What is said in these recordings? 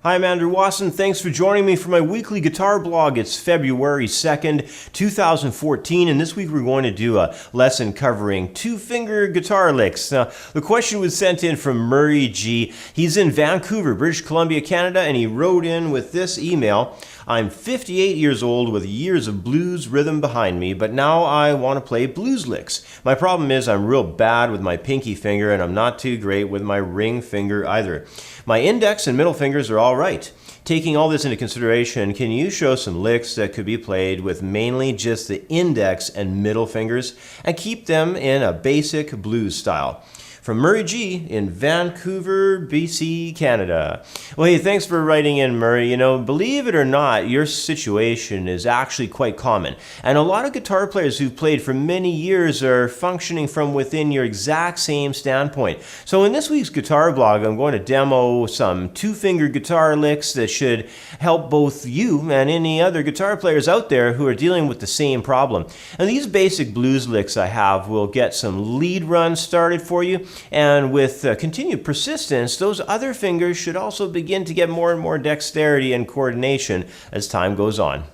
Hi, I'm Andrew Wasson. Thanks for joining me for my weekly guitar blog. It's February 2nd, 2014, and this week we're going to do a lesson covering two-finger guitar licks. Now, the question was sent in from Murray G. He's in Vancouver, British Columbia, Canada, and he wrote in with this email. I'm 58 years old with years of blues rhythm behind me, but now I want to play blues licks. My problem is I'm real bad with my pinky finger, and I'm not too great with my ring finger either. My index and middle fingers are all right. Taking all this into consideration, can you show some licks that could be played with mainly just the index and middle fingers and keep them in a basic blues style? From Murray G. in Vancouver, BC, Canada. Well, hey, thanks for writing in, Murray. You know, believe it or not, your situation is actually quite common. And a lot of guitar players who've played for many years are functioning from within your exact same standpoint. So in this week's guitar blog, I'm going to demo some two-finger guitar licks that should help both you and any other guitar players out there who are dealing with the same problem. And these basic blues licks I have will get some lead runs started for you. And with continued persistence, those other fingers should also begin to get more and more dexterity and coordination as time goes on.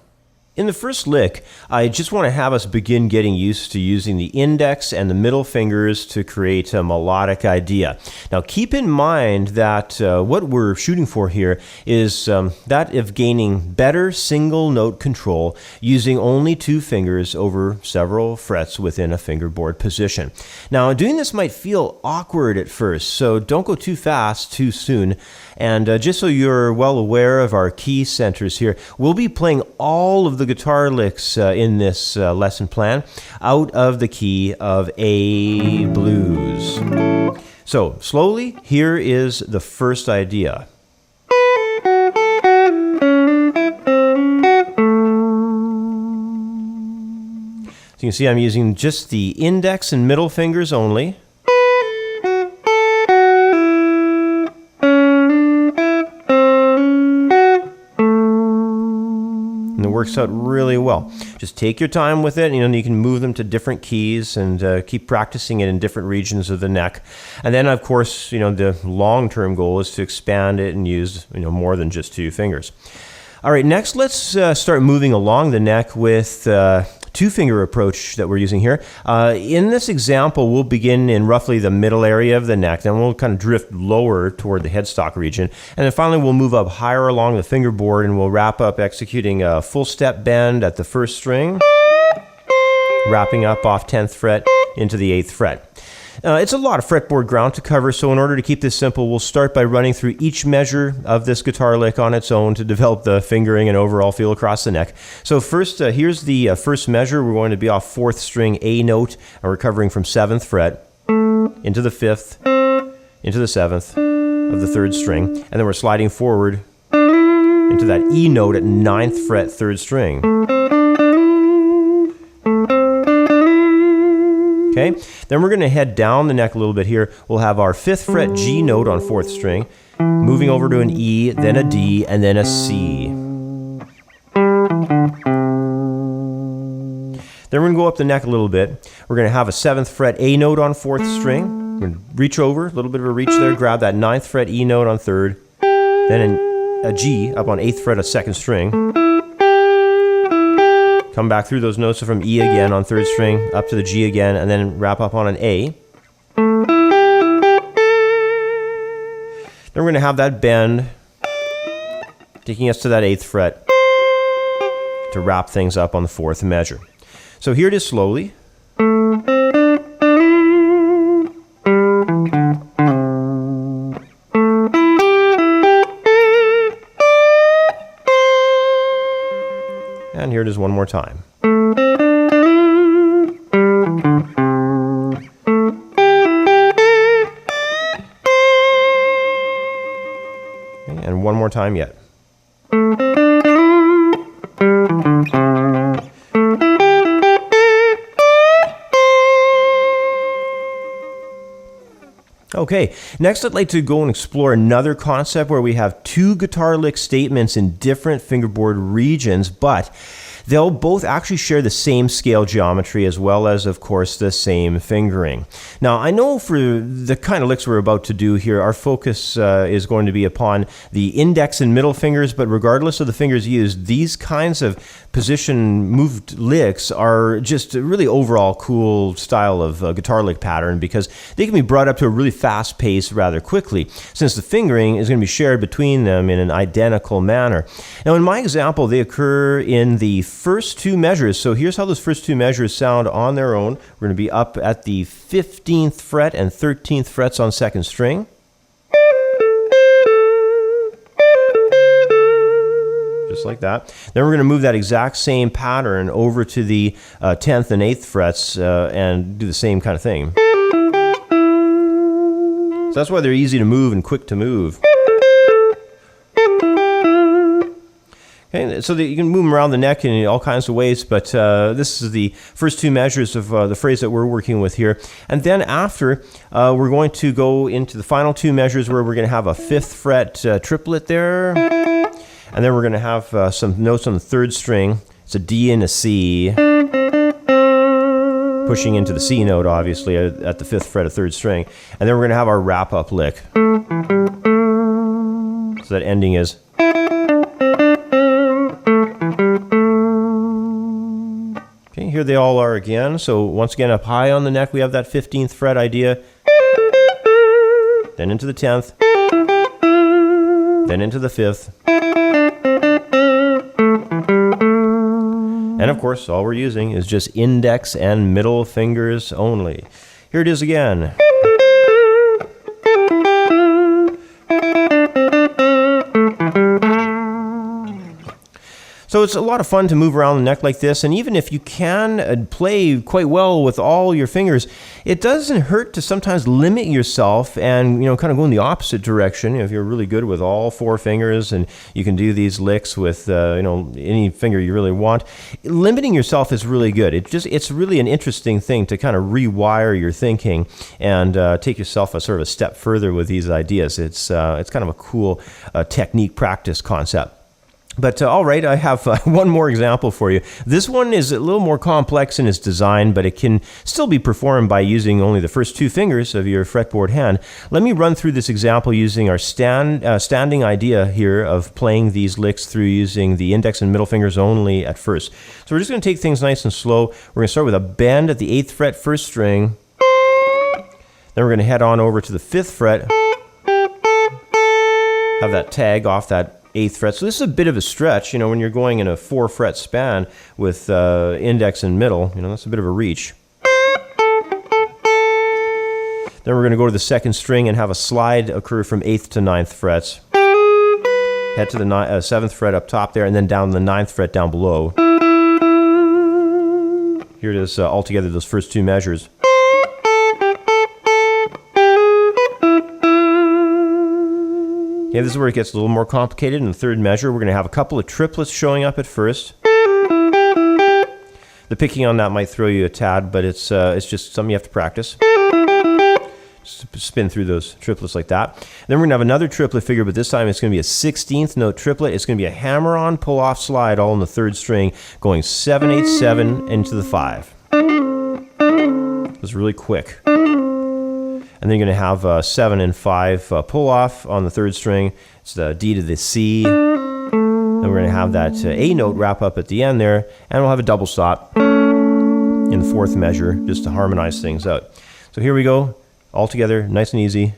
In the first lick, I just want to have us begin getting used to using the index and the middle fingers to create a melodic idea. Now keep in mind that what we're shooting for here is that of gaining better single note control using only two fingers over several frets within a fingerboard position. Now doing this might feel awkward at first, so don't go too fast too soon. And just so you're well aware of our key centers here, we'll be playing all of the guitar licks in this lesson plan out of the key of A blues. So slowly, here is the first idea. So you can see I'm using just the index and middle fingers only. And it works out really well. Just take your time with it. You can move them to different keys and keep practicing it in different regions of the neck. And then, of course, the long-term goal is to expand it and use more than just two fingers. All right, next let's start moving along the neck with two-finger approach that we're using here. In this example, we'll begin in roughly the middle area of the neck, then we'll kind of drift lower toward the headstock region, and then finally we'll move up higher along the fingerboard and we'll wrap up executing a full step bend at the first string, wrapping up off 10th fret into the 8th fret. It's a lot of fretboard ground to cover, so in order to keep this simple, we'll start by running through each measure of this guitar lick on its own to develop the fingering and overall feel across the neck. So first, here's the first measure. We're going to be off 4th string A note, and we're covering from 7th fret into the 5th, into the 7th of the 3rd string, and then we're sliding forward into that E note at 9th fret, 3rd string. Okay, then we're going to head down the neck a little bit here. We'll have our 5th fret G note on 4th string, moving over to an E, then a D, and then a C. Then we're going to go up the neck a little bit. We're going to have a 7th fret A note on 4th string. We're going to reach over, a little bit of a reach there, grab that 9th fret E note on 3rd, then a G up on 8th fret of 2nd string. Come back through those notes from E again on 3rd string, up to the G again, and then wrap up on an A. Then we're going to have that bend, taking us to that 8th fret to wrap things up on the 4th measure. So here it is slowly. And here it is one more time. Okay, and one more time yet. Okay, next I'd like to go and explore another concept where we have two guitar lick statements in different fingerboard regions, but they'll both actually share the same scale geometry as well as, of course, the same fingering. Now, I know for the kind of licks we're about to do here, our focus is going to be upon the index and middle fingers, but regardless of the fingers used, these kinds of position moved licks are just a really overall cool style of guitar lick pattern because they can be brought up to a really fast pace rather quickly, since the fingering is going to be shared between them in an identical manner. Now, in my example, they occur in the first two measures. So here's how those first two measures sound on their own. We're going to be up at the 15th fret and 13th frets on second string. Just like that. Then we're going to move that exact same pattern over to the 10th and 8th frets and do the same kind of thing. So that's why they're easy to move and quick to move. Okay, so that you can move them around the neck in all kinds of ways, but this is the first two measures of the phrase that we're working with here. And then after, we're going to go into the final two measures where we're going to have a 5th fret triplet there. And then we're going to have some notes on the 3rd string. It's a D and a C. Pushing into the C note, obviously, at the 5th fret of 3rd string. And then we're going to have our wrap-up lick. So that ending is... Okay, here they all are again. So once again, up high on the neck, we have that 15th fret idea. Then into the 10th. Then into the 5th. And of course, all we're using is just index and middle fingers only. Here it is again. So it's a lot of fun to move around the neck like this, and even if you can play quite well with all your fingers, it doesn't hurt to sometimes limit yourself and kind of go in the opposite direction. If you're really good with all 4 fingers and you can do these licks with any finger you really want, limiting yourself is really good. It's really an interesting thing to kind of rewire your thinking and take yourself a sort of a step further with these ideas. It's kind of a cool technique practice concept. But all right, I have one more example for you. This one is a little more complex in its design, but it can still be performed by using only the first 2 fingers of your fretboard hand. Let me run through this example using our standing idea here of playing these licks through using the index and middle fingers only at first. So we're just going to take things nice and slow. We're going to start with a bend at the 8th fret, 1st string. Then we're going to head on over to the 5th fret. Have that tag off that 8th fret. So this is a bit of a stretch, when you're going in a 4 fret span with index and middle, that's a bit of a reach. Then we're going to go to the 2nd string and have a slide occur from 8th to 9th frets. Head to the 7th fret up top there and then down the 9th fret down below. Here it is all together, those first 2 measures. Okay, this is where it gets a little more complicated. In the 3rd measure, we're going to have a couple of triplets showing up at first. The picking on that might throw you a tad, but it's just something you have to practice. Just spin through those triplets like that. Then we're going to have another triplet figure, but this time it's going to be a 16th note triplet. It's going to be a hammer-on, pull-off slide all in the 3rd string, going 7, 8, 7 into the 5. It's really quick. And then you're going to have 7 and 5 pull off on the 3rd string. It's the D to the C. Then we're going to have that A note wrap up at the end there. And we'll have a double stop in the 4th measure just to harmonize things out. So here we go, all together, nice and easy.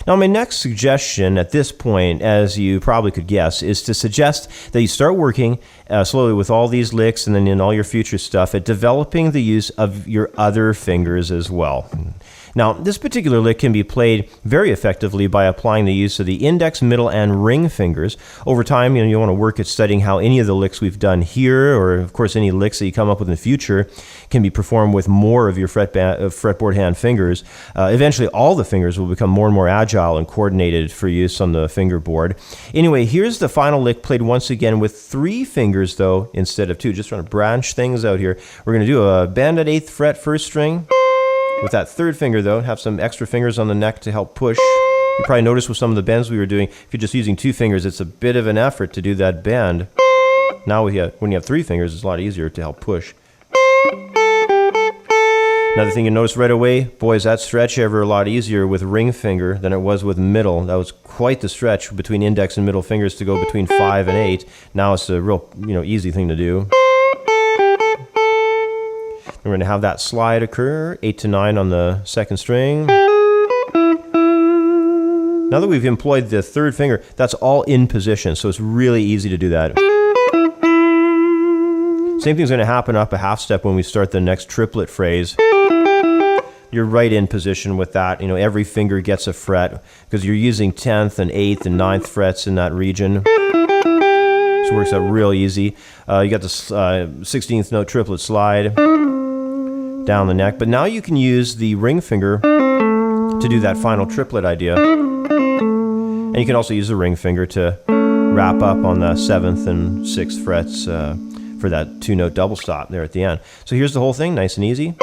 Now, my next suggestion at this point, as you probably could guess, is to suggest that you start working slowly with all these licks and then in all your future stuff at developing the use of your other fingers as well. Now, this particular lick can be played very effectively by applying the use of the index, middle, and ring fingers. Over time, you want to work at studying how any of the licks we've done here, or of course any licks that you come up with in the future, can be performed with more of your fretboard hand fingers. Eventually, all the fingers will become more and more agile and coordinated for use on the fingerboard. Anyway, here's the final lick played once again with 3 fingers, though, instead of 2. Just trying to branch things out here. We're going to do a bend at 8th fret first string. With that 3rd finger, though, have some extra fingers on the neck to help push. You probably noticed with some of the bends we were doing, if you're just using 2 fingers, it's a bit of an effort to do that bend. Now when you have 3 fingers, it's a lot easier to help push. Another thing you notice right away, boy, is that stretch ever a lot easier with ring finger than it was with middle. That was quite the stretch between index and middle fingers to go between 5 and 8. Now it's a real easy thing to do. We're going to have that slide occur, 8 to 9 on the 2nd string. Now that we've employed the 3rd finger, that's all in position, so it's really easy to do that. Same thing's going to happen up a half step when we start the next triplet phrase. You're right in position with that. Every finger gets a fret because you're using 10th and 8th and 9th frets in that region. So it works out real easy. You got the 16th note triplet slide down the neck, but now you can use the ring finger to do that final triplet idea. And you can also use the ring finger to wrap up on the 7th and 6th frets for that 2-note double stop there at the end. So here's the whole thing, nice and easy.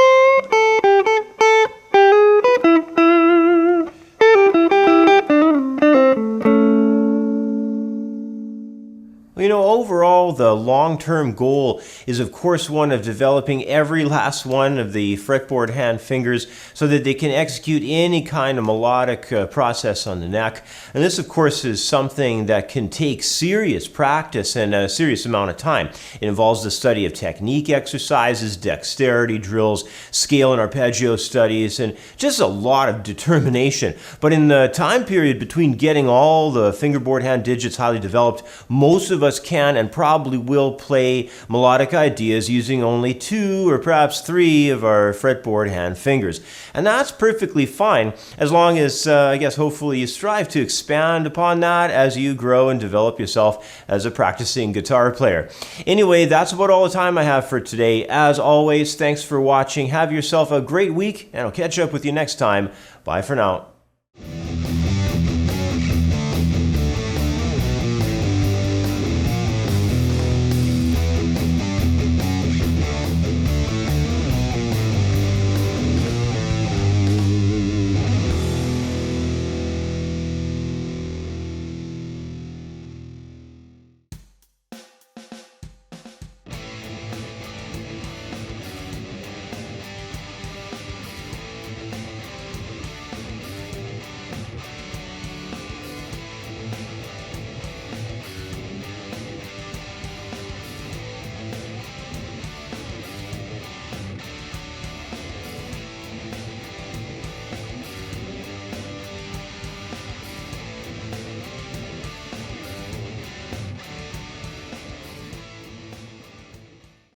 Overall, the long-term goal is, of course, one of developing every last one of the fretboard hand fingers so that they can execute any kind of melodic process on the neck. And this, of course, is something that can take serious practice and a serious amount of time. It involves the study of technique exercises, dexterity drills, scale and arpeggio studies, and just a lot of determination. But in the time period between getting all the fingerboard hand digits highly developed, most of us can and probably will play melodic ideas using only 2 or perhaps 3 of our fretboard hand fingers. And that's perfectly fine as long as, I guess, hopefully you strive to expand upon that as you grow and develop yourself as a practicing guitar player. Anyway, that's about all the time I have for today. As always, thanks for watching. Have yourself a great week, and I'll catch up with you next time. Bye for now.